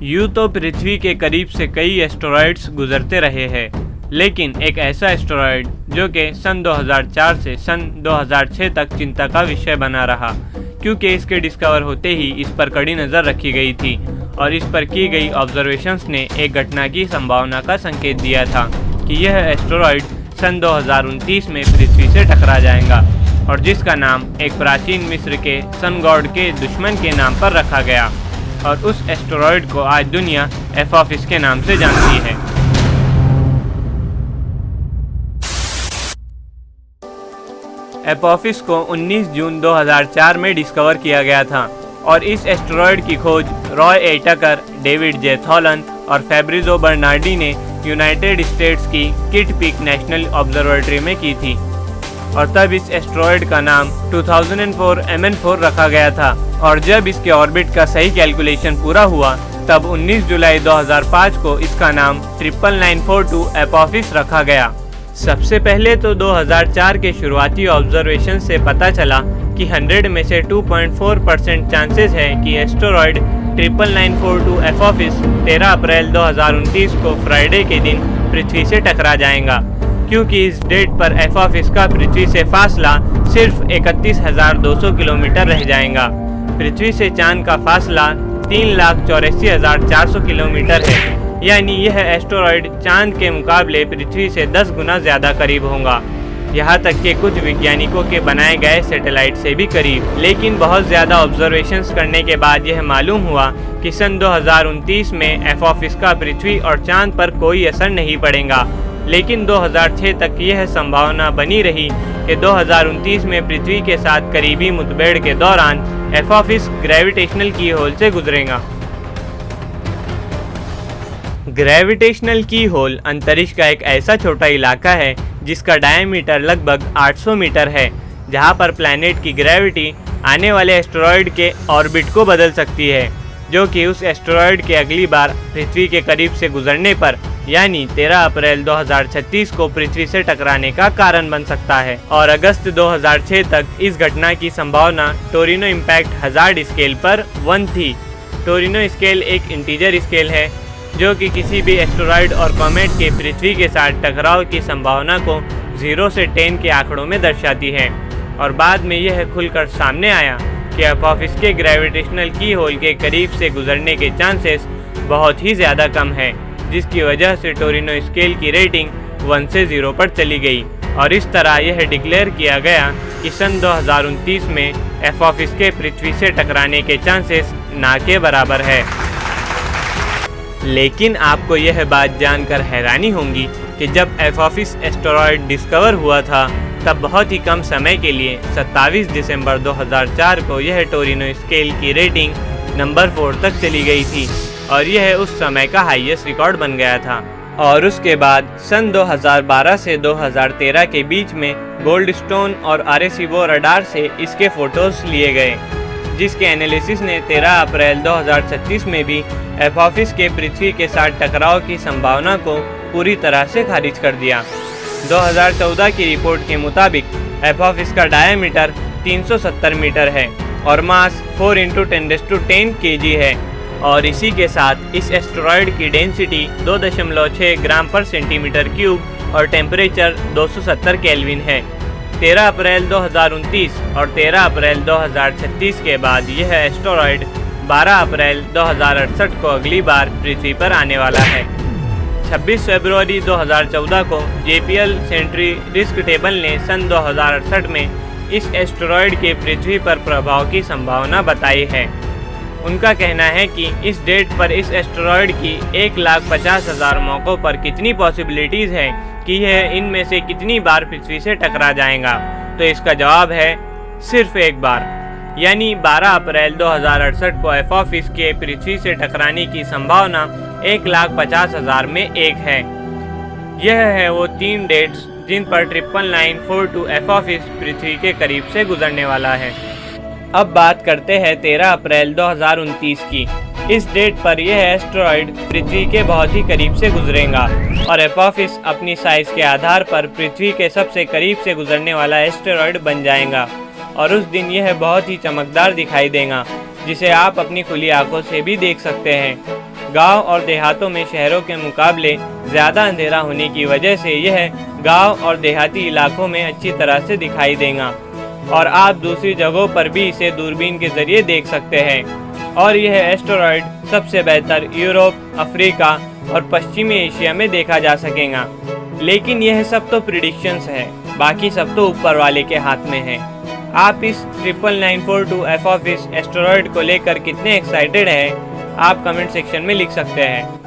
यूँ तो पृथ्वी के करीब से कई एस्टेरॉयड्स गुजरते रहे हैं, लेकिन एक ऐसा एस्टेरॉयड जो कि सन 2004 से सन 2006 तक चिंता का विषय बना रहा, क्योंकि इसके डिस्कवर होते ही इस पर कड़ी नज़र रखी गई थी और इस पर की गई ऑब्जर्वेशंस ने एक घटना की संभावना का संकेत दिया था कि यह एस्टेरॉयड सन 2029 में पृथ्वी से टकरा जाएगा, और जिसका नाम एक प्राचीन मिस्र के सन गॉड के दुश्मन के नाम पर रखा गया, और उस एस्टेरॉयड को आज दुनिया एपोफिस के नाम से जानती है। एपोफिस को 19 जून 2004 में डिस्कवर किया गया था और इस एस्टेरॉयड की खोज रॉय ए टकर, डेविड जे थॉलन और फैब्रिजो बर्नार्डी ने यूनाइटेड स्टेट्स की किट पीक नेशनल ऑब्जर्वेटरी में की थी, और तब इस एस्टेरॉयड का नाम 2004 MN4 रखा गया था, और जब इसके ऑर्बिट का सही कैलकुलेशन पूरा हुआ तब 19 जुलाई 2005 को इसका नाम 99942 एपोफिस रखा गया। सबसे पहले तो 2004 के शुरुआती ऑब्जर्वेशन से पता चला कि 100 में से 2.4% चांसेस है कि एस्टेरॉयड 99942 एपोफिस 13 अप्रैल 2029 को फ्राइडे के दिन पृथ्वी से टकरा जाएगा, क्योंकि इस डेट पर एपोफिस का पृथ्वी से फासला सिर्फ 31,200 किलोमीटर रह जाएगा। पृथ्वी से चांद का फासला 3,84,400 किलोमीटर है, यानी यह एस्टेरॉयड चांद के मुकाबले पृथ्वी से 10 गुना ज़्यादा करीब होगा, यहाँ तक कि कुछ वैज्ञानिकों के बनाए गए सैटेलाइट से भी करीब। लेकिन बहुत ज़्यादा ऑब्जर्वेशंस करने के बाद यह मालूम हुआ कि सन 2029 में एपोफिस का पृथ्वी और चांद पर कोई असर नहीं पड़ेगा, लेकिन 2006 तक यह संभावना बनी रही कि 2029 में पृथ्वी के साथ करीबी मुठभेड़ के दौरान एपोफिस ग्रेविटेशनल की होल से गुजरेगा। ग्रेविटेशनल की होल अंतरिक्ष का एक ऐसा छोटा इलाका है जिसका डायमीटर लगभग 800 मीटर है, जहां पर प्लैनेट की ग्रेविटी आने वाले एस्टेरॉयड के ऑर्बिट को बदल सकती है, जो कि उस एस्टेरॉयड के अगली बार पृथ्वी के करीब से गुजरने पर यानी 13 अप्रैल 2036 को पृथ्वी से टकराने का कारण बन सकता है। और अगस्त 2006 तक इस घटना की संभावना टोरिनो इम्पैक्ट हज़ार्ड स्केल पर 1 थी। टोरिनो स्केल एक इंटीजर स्केल है जो कि किसी भी एस्टेरॉयड और कॉमेट के पृथ्वी के साथ टकराव की संभावना को 0 से 10 के आंकड़ों में दर्शाती है, और बाद में यह खुलकर सामने आया कि एपोफिस के ग्रेविटेशनल की होल के करीब से गुजरने के चांसेस बहुत ही ज़्यादा कम है, जिसकी वजह से टोरिनो स्केल की रेटिंग 1 से 0 पर चली गई, और इस तरह यह डिक्लेयर किया गया कि सन 2029 में एपोफिस के पृथ्वी से टकराने के चांसेस ना के बराबर है। लेकिन आपको यह बात जानकर हैरानी होगी कि जब एपोफिस एस्टेरॉयड डिस्कवर हुआ था तब बहुत ही कम समय के लिए 27 दिसंबर 2004 को यह टोरिनो स्केल की रेटिंग नंबर 4 तक चली गई थी, और यह उस समय का हाईएस्ट रिकॉर्ड बन गया था। और उसके बाद सन 2012 से 2013 के बीच में गोल्डस्टोन और आरेसिबो रडार से इसके फोटोज लिए गए, जिसके एनालिसिस ने 13 अप्रैल 2036 में भी एपोफिस के पृथ्वी के साथ टकराव की संभावना को पूरी तरह से खारिज कर दिया। 2014 की रिपोर्ट के मुताबिक एपोफिस का डायमीटर 370 मीटर है और मास 4 × 10⁻10 kg है, और इसी के साथ इस एस्टेरॉयड की डेंसिटी 2.6 ग्राम पर सेंटीमीटर क्यूब और टेम्परेचर 270 केल्विन है। 13 अप्रैल 2029 और 13 अप्रैल 2036 के बाद यह एस्टेरॉयड 12 अप्रैल 2068 को अगली बार पृथ्वी पर आने वाला है। 26 फरवरी 2014 को JPL सेंट्री रिस्क टेबल ने सन 2068 में इस एस्टेरॉयड के पृथ्वी पर प्रभाव की संभावना बताई है। उनका कहना है कि इस डेट पर इस एस्टेरॉयड की 1,50,000 मौक़ों पर कितनी पॉसिबिलिटीज़ है कि यह इनमें से कितनी बार पृथ्वी से टकरा जाएगा, तो इसका जवाब है सिर्फ एक बार, यानी 12 अप्रैल 2068 को एपोफिस के पृथ्वी से टकराने की संभावना 1,50,000 में 1 है। यह है वो 3 डेट्स जिन पर 99942 एपोफिस पृथ्वी के करीब से गुजरने वाला है। अब बात करते हैं 13 अप्रैल 2029 की। इस डेट पर यह एस्टेरॉयड पृथ्वी के बहुत ही करीब से गुजरेगा और एपोफिस अपनी साइज के आधार पर पृथ्वी के सबसे करीब से गुजरने वाला एस्टेरॉयड बन जाएगा, और उस दिन यह बहुत ही चमकदार दिखाई देगा, जिसे आप अपनी खुली आंखों से भी देख सकते हैं। गांव और देहातों में शहरों के मुकाबले ज़्यादा अंधेरा होने की वजह से यह गांव और देहाती इलाकों में अच्छी तरह से दिखाई देगा और आप दूसरी जगहों पर भी इसे दूरबीन के ज़रिए देख सकते हैं। और यह एस्टेरॉयड सबसे बेहतर यूरोप, अफ्रीका और पश्चिमी एशिया में देखा जा सकेगा। लेकिन यह सब तो प्रिडिक्शंस है, बाकी सब तो ऊपर वाले के हाथ में है। आप इस 99942 एफऑफिस एस्टेरॉयड को लेकर कितने एक्साइटेड हैं, आप कमेंट सेक्शन में लिख सकते हैं।